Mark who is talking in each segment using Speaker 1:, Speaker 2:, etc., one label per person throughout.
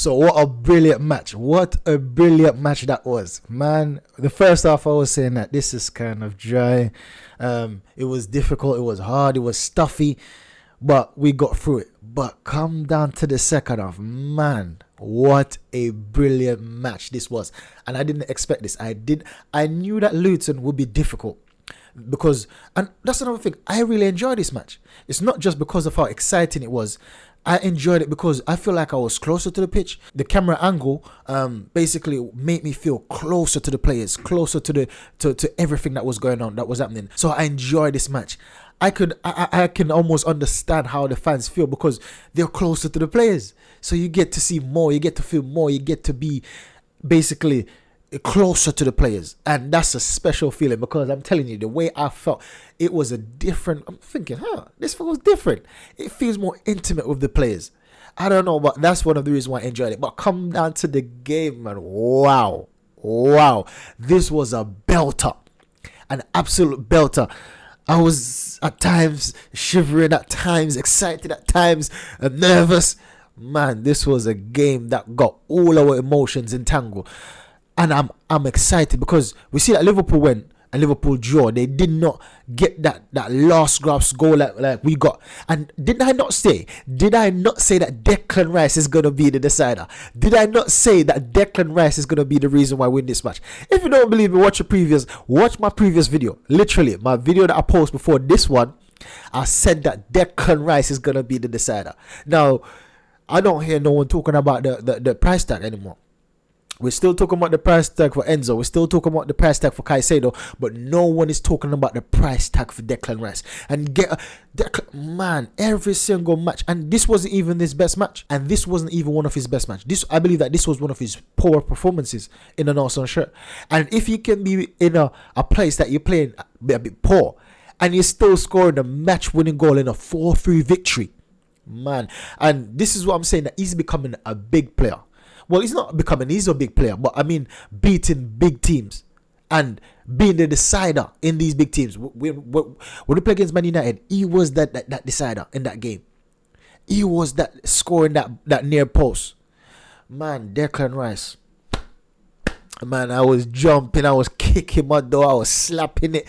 Speaker 1: So what a brilliant match. What a brilliant match that was. Man, the first half I was saying that this is kind of dry. It was difficult, it was hard, it was stuffy, but we got through it. But come down to the second half, man, what a brilliant match this was. And I didn't expect this. I knew that Luton would be difficult. Because, and that's another thing, I really enjoyed this match. It's not just because of how exciting it was. I enjoyed it because I feel like I was closer to the pitch. The camera angle basically made me feel closer to the players, closer to everything that was going on, that was happening. So I enjoyed this match. I can almost understand how the fans feel because they're closer to the players. So you get to see more, you get to feel more, you get to be basically closer to the players, and that's a special feeling because I'm telling you, the way I felt, it was a different. I'm thinking, this feels different. It feels more intimate with the players. I don't know, but that's one of the reasons why I enjoyed it. But come down to the game, man, wow, this was a belter, an absolute belter. I was at times shivering, at times excited, at times nervous. Man, this was a game that got all our emotions entangled. And I'm excited because we see that Liverpool went and Liverpool draw. They did not get that last grasp goal like we got. And did I not say that Declan Rice is going to be the decider? Did I not say that Declan Rice is going to be the reason why I win this match? If you don't believe me, watch my previous video. Literally, my video that I posted before this one, I said that Declan Rice is going to be the decider. Now, I don't hear no one talking about the price tag anymore. We're still talking about the price tag for Enzo. We're still talking about the price tag for Caicedo. But no one is talking about the price tag for Declan Rice. And man, every single match. And this wasn't even his best match. And this wasn't even one of his best matches. I believe that this was one of his poor performances in an Arsenal shirt. And if you can be in a place that you're playing a bit poor, and you're still scoring a match-winning goal in a 4-3 victory, man. And this is what I'm saying, that he's becoming a big player. Well, he's a big player, but I mean beating big teams and being the decider in these big teams. When we play against Man United, he was that decider in that game. He was that scoring that near post. Man, Declan Rice. Man, I was jumping, I was kicking my door, I was slapping it.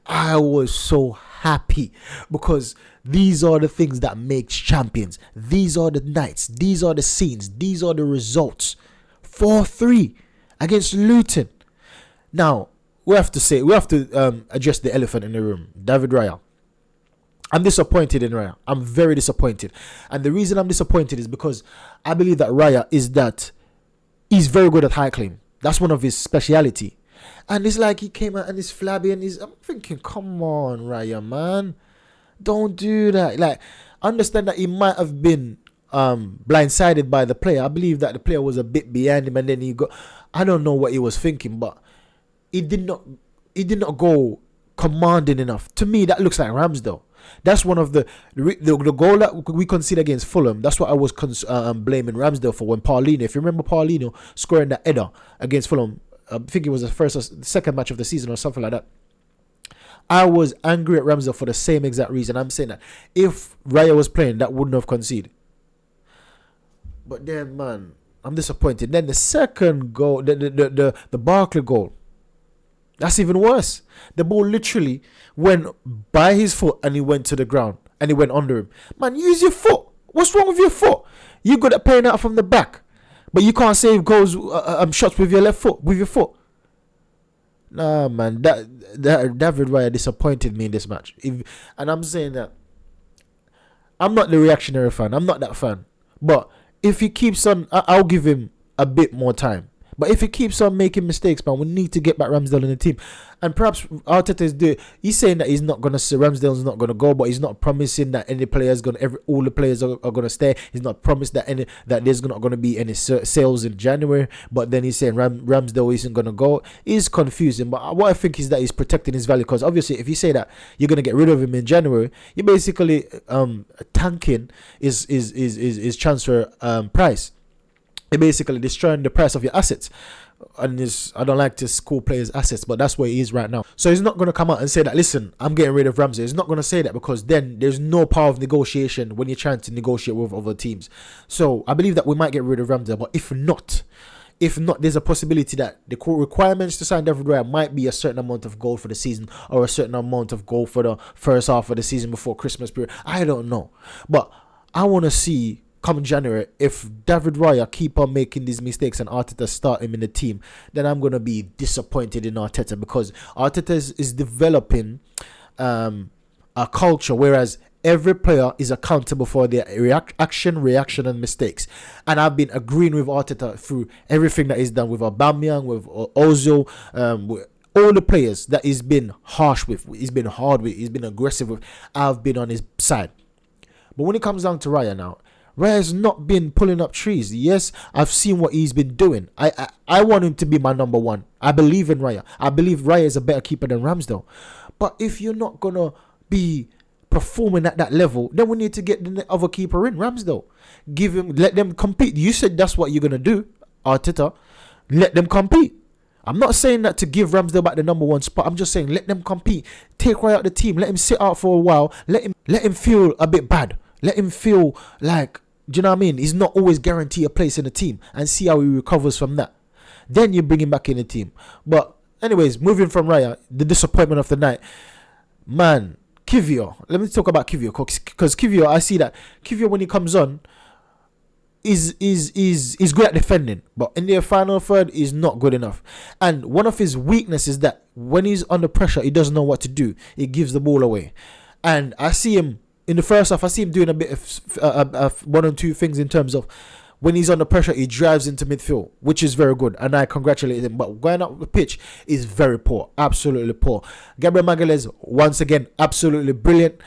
Speaker 1: I was so happy because these are the things that make champions. These are the nights. These are the scenes. These are the results. 4-3 against Luton. Now, we have to address the elephant in the room. David Raya. I'm disappointed in Raya. I'm very disappointed. And the reason I'm disappointed is because I believe that Raya he's very good at high claim. That's one of his speciality. And it's like he came out and he's flabby and I'm thinking, come on, Raya, man. Don't do that. Like, understand that he might have been blindsided by the player. I believe that the player was a bit behind him and then I don't know what he was thinking, but he did not go commanding enough. To me, that looks like Ramsdale. That's one of the goal that we conceded against Fulham. That's what I was blaming Ramsdale for when Paulinho. If you remember Paulinho scoring that header against Fulham, I think it was the second match of the season or something like that. I was angry at Ramsdale for the same exact reason. I'm saying that if Raya was playing, that wouldn't have conceded. But then, man, I'm disappointed. Then the second goal, the Barkley goal, that's even worse. The ball literally went by his foot and he went to the ground and he went under him. Man, use your foot. What's wrong with your foot? You're good at playing out from the back, but you can't save goals, shots with your left foot, with your foot. Nah, man, that David Raya disappointed me in this match. And I'm saying that I'm not the reactionary fan. I'm not that fan. But if he keeps on, I'll give him a bit more time. But if he keeps on making mistakes, man, we need to get back Ramsdale in the team. And perhaps Arteta he's saying that he's not gonna Ramsdale's not gonna go, but he's not promising that any players all the players are gonna stay. He's not promised that there's not gonna be any sales in January. But then he's saying Ramsdale isn't gonna go. It's confusing. But what I think is that he's protecting his value, because obviously if you say that you're gonna get rid of him in January, you're basically tanking his transfer price. You're basically destroying the price of your assets. and I don't like to call players assets, but that's where he is right now. So he's not going to come out and say that, listen, I'm getting rid of Ramsey. He's not going to say that, because then there's no power of negotiation when you're trying to negotiate with other teams. So I believe that we might get rid of Ramsey, but if not, there's a possibility that the requirements to sign David Raya might be a certain amount of goal for the season, or a certain amount of goal for the first half of the season before Christmas period. I don't know. But I want to see, come January, if David Raya keep on making these mistakes and Arteta start him in the team, then I'm going to be disappointed in Arteta, because Arteta is developing a culture, whereas every player is accountable for their reaction, and mistakes. And I've been agreeing with Arteta through everything that he's done with Aubameyang, with Ozil, with all the players that he's been harsh with, he's been hard with, he's been aggressive with. I've been on his side. But when it comes down to Raya now, Raya's not been pulling up trees. Yes, I've seen what he's been doing. I want him to be my number one. I believe in Raya. I believe Raya is a better keeper than Ramsdale. But if you're not going to be performing at that level, then we need to get the other keeper in, Ramsdale. Let them compete. You said that's what you're going to do, Arteta. Let them compete. I'm not saying that to give Ramsdale back the number one spot. I'm just saying let them compete. Take Raya out the team. Let him sit out for a while. Let him feel a bit bad. Let him feel like, do you know what I mean? He's not always guaranteed a place in the team, and see how he recovers from that. Then you bring him back in the team. But anyways, moving from Raya, the disappointment of the night, man, Kivior. Let me talk about Kivior, because Kivior, I see that Kivior, when he comes on, is good at defending, but in the final third is not good enough. And one of his weaknesses is that when he's under pressure, he doesn't know what to do. He gives the ball away. And I see him in the first half, I see him doing a bit of one or two things in terms of when he's under pressure, he drives into midfield, which is very good, and I congratulate him. But going up the pitch is very poor, absolutely poor. Gabriel Magalhaes, once again, absolutely brilliant.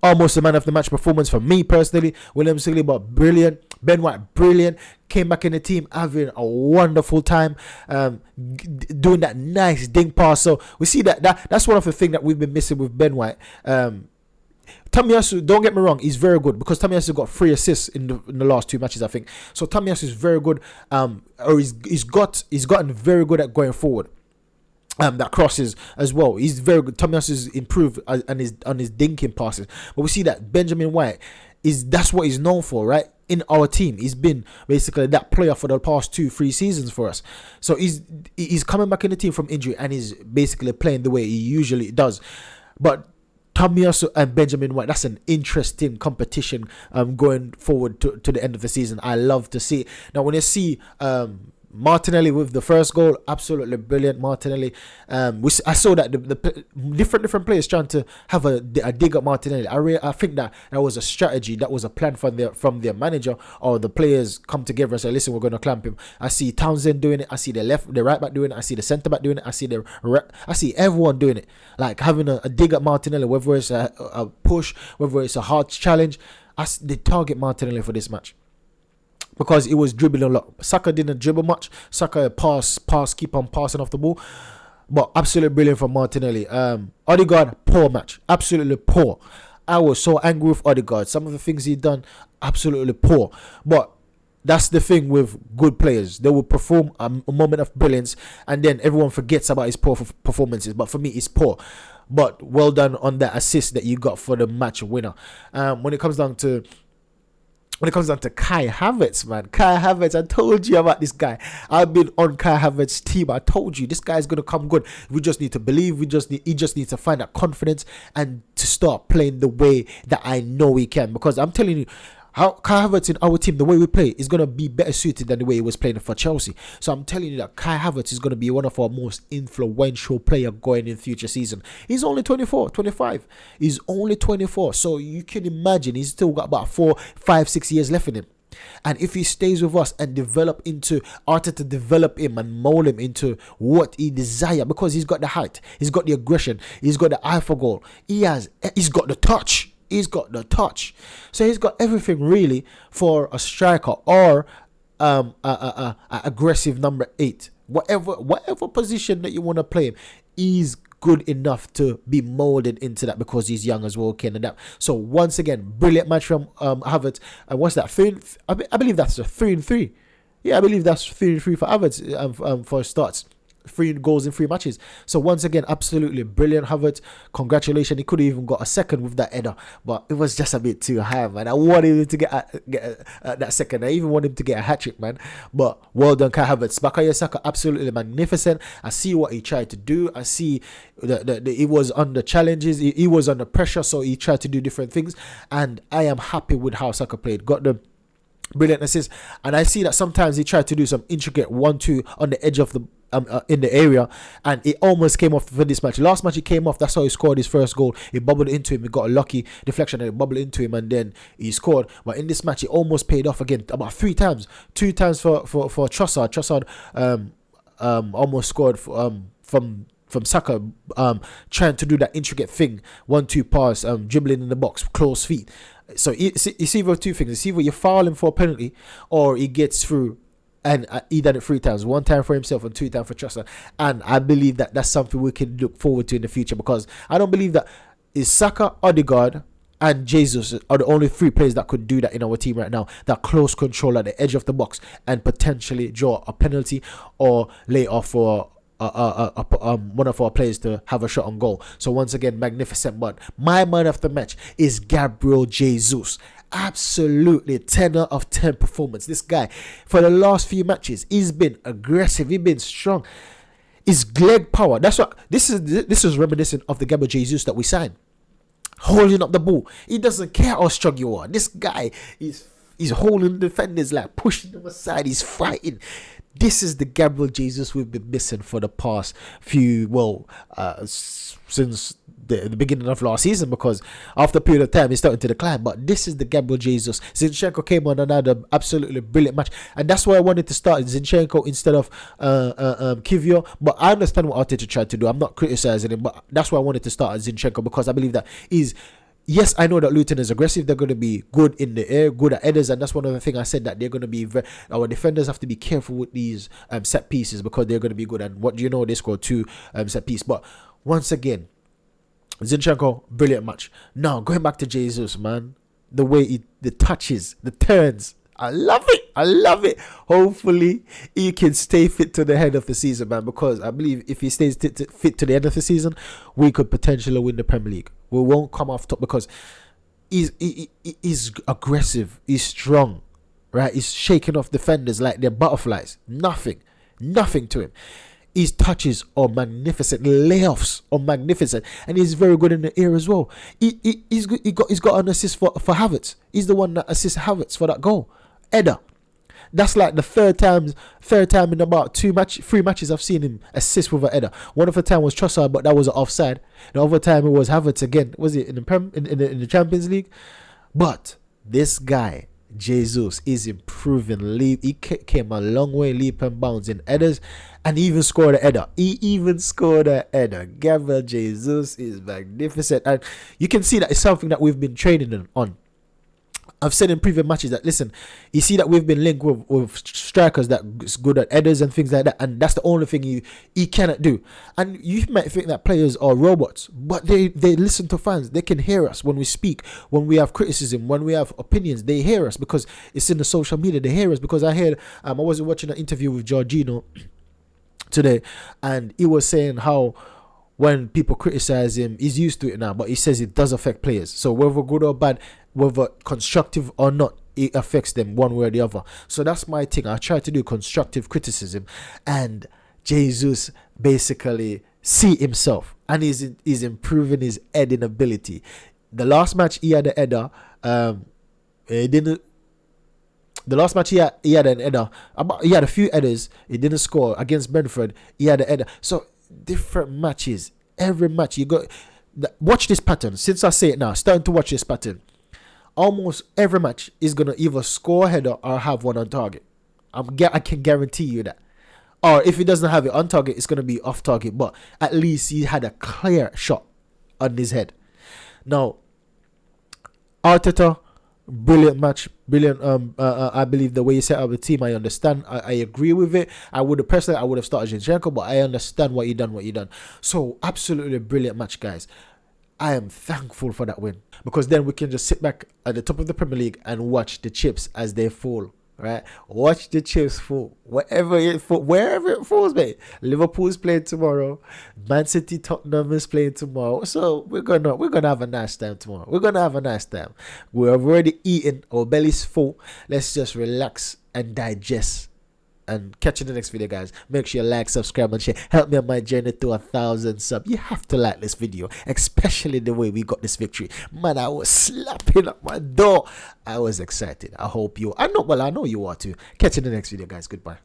Speaker 1: Almost a man of the match performance for me personally. William Saliba, brilliant. Ben White, brilliant. Came back in the team, having a wonderful time, doing that nice dink pass. So we see that's one of the things that we've been missing with Ben White. Tomiyasu, don't get me wrong, he's very good, because Tomiyasu got 3 assists in the last 2 matches, I think. So Tomiyasu is very good, or he's gotten very good at going forward. That crosses as well. He's very good. Tomiyasu is improved on his dinking passes. But we see that Benjamin White that's what he's known for, right? In our team, he's been basically that player for the past 2-3 seasons for us. So he's coming back in the team from injury, and he's basically playing the way he usually does. But Tomiyasu and Benjamin White, that's an interesting competition going forward to the end of the season. I love to see it. Now, when you see Martinelli with the first goal, absolutely brilliant. Martinelli, I saw that the different players trying to have a dig at Martinelli. I think that was a strategy, that was a plan from their manager, or the players come together and say, listen, we're going to clamp him. I see Townsend doing it. I see the right back doing it. I see the centre back doing it. I see everyone doing it, like having a dig at Martinelli, whether it's a push, whether it's a hard challenge. They target Martinelli for this match, because it was dribbling a lot. Saka didn't dribble much. Saka pass, keep on passing off the ball. But absolutely brilliant from Martinelli. Odegaard, poor match. Absolutely poor. I was so angry with Odegaard. Some of the things he done, absolutely poor. But that's the thing with good players. They will perform a moment of brilliance, and then everyone forgets about his poor performances. But for me, it's poor. But well done on that assist that you got for the match winner. When it comes down to Kai Havertz, man. Kai Havertz, I told you about this guy. I've been on Kai Havertz's team. I told you, this guy's going to come good. We just need to believe. He just needs to find that confidence and to start playing the way that I know he can. Because I'm telling you, how Kai Havertz in our team, the way we play, is going to be better suited than the way he was playing for Chelsea. So I'm telling you that Kai Havertz is going to be one of our most influential players going in future season. He's only 25. He's only 24. So you can imagine he's still got about 4, 5, 6 years left in him. And if he stays with us and develop him and mold him into what he desires, because he's got the height, he's got the aggression, he's got the eye for goal, he's got the touch. He's got the touch. So he's got everything really for a striker or a aggressive number 8. Whatever position that you want to play him, he's good enough to be molded into that, because he's young as well, can adapt. So once again, brilliant match from Havertz. And what's that? I believe that's a 3-3. Yeah, I believe that's 3-3 for Havertz for starts. 3 goals in 3 matches. So once again, absolutely brilliant Havertz. Congratulations. He could have even got a second with that header, but it was just a bit too high, man. I wanted him to get that second. I even wanted him to get a hat trick, man. But well done, Kai Havertz. Bukayo Saka, absolutely magnificent. I see what he tried to do. I see that he was under challenges. He was under pressure, so he tried to do different things. And I am happy with how Saka played. Got the brilliant assist, and I see that sometimes he tried to do some intricate 1-2 on the edge of the in the area, and it almost came off for this match. Last match he came off, that's how he scored his first goal. He bubbled into him, he got a lucky deflection and it bubbled into him, and then he scored. But in this match it almost paid off again about 3 times. 2 times for Trossard almost scored from Saka, trying to do that intricate thing, 1-2 pass, dribbling in the box, close feet. So it's either 2 things. It's either you foul him for a penalty, or he gets through. And he done it 3 times. 1 time for himself and 2 times for Trossard. And I believe that that's something we can look forward to in the future, because I don't believe that is Saka, Odegaard, and Jesus are the only 3 players that could do that in our team right now. That close control at the edge of the box and potentially draw a penalty or lay off for one of our players to have a shot on goal. So once again, magnificent. But my man of the match is Gabriel Jesus. Absolutely 10 out of 10 performance. This guy, for the last few matches, he's been aggressive, he's been strong. His leg power, that's what this is reminiscent of the Gabriel Jesus that we signed. Holding up the ball, he doesn't care how strong you are. This guy is holding defenders, like pushing them aside, he's fighting. This is the Gabriel Jesus we've been missing for the past few, since the beginning of last season, because after a period of time he's starting to decline. But this is the Gabriel Jesus. Zinchenko came on another absolutely brilliant match, and that's why I wanted to start Zinchenko instead of Kivio. But I understand what Arteta tried to do. I'm not criticizing him, but that's why I wanted to start Zinchenko, because I believe that yes, I know that Luton is aggressive. They're going to be good in the air, good at headers, and that's one of the things I said, that they're going to be our defenders have to be careful with these set pieces, because they're going to be good. And what do you know? They scored 2 set pieces. But once again, Zinchenko, brilliant match. Now going back to Jesus, man, the way the touches, the turns, I love it. Hopefully he can stay fit to the end of the season, man, because I believe if he stays fit to the end of the season, we could potentially win the Premier League. We won't come off top, because he's aggressive, he's strong, right? He's shaking off defenders like they're butterflies. Nothing to him. His touches are magnificent, layoffs are magnificent, and he's very good in the air as well. He's got an assist for Havertz. He's the one that assists Havertz for that goal. Header. That's like the third time in about 3 matches I've seen him assist with a header. One of the time was Trossard, but that was offside. The other time it was Havertz again. Was it in the Champions League? But this guy, Jesus, is improving. He came a long way, leap and bounds in headers, and he even scored a header. Gabriel Jesus is magnificent, and you can see that it's something that we've been training on. I've said in previous matches that, listen, you see that we've been linked with strikers that's good at headers and things like that, and that's the only thing he cannot do. And you might think that players are robots, but they listen to fans. They can hear us when we speak, when we have criticism, when we have opinions. They hear us because it's in the social media. They hear us because I was watching an interview with Jorginho today, and he was saying how when people criticize him, he's used to it now, but he says it does affect players. So whether good or bad, whether constructive or not, it affects them one way or the other. So that's my thing. I try to do constructive criticism, and Jesus basically see himself, and he's improving his heading ability. The last match he had a header. The last match he had an header. He had a few headers. He didn't score against Brentford. He had a header. So different matches. Every match you got. Watch this pattern. Since I say it now, starting to watch this pattern. Almost every match is gonna either score a header or have one on target. I can guarantee you that. Or if he doesn't have it on target, it's gonna be off target. But at least he had a clear shot on his head. Now, Arteta, brilliant match, brilliant. I believe the way he set up the team, I understand. I agree with it. I would have started Zinchenko, but I understand what he done. So absolutely brilliant match, guys. I am thankful for that win, because then we can just sit back at the top of the Premier League and watch the chips as they fall right? Watch the chips fall. Wherever it falls, mate. Liverpool's playing tomorrow. Man City, Tottenham is playing tomorrow. So we're gonna have a nice time tomorrow. We're gonna have a nice time. We have already eaten. Our belly's full. Let's just relax and digest. And catch you in the next video, guys. Make sure you like, subscribe, and share. Help me on my journey to 1,000 subs. You have to like this video, especially the way we got this victory. Man, I was slapping at my door. I was excited. I hope you. I know you are too. Catch you in the next video, guys. Goodbye.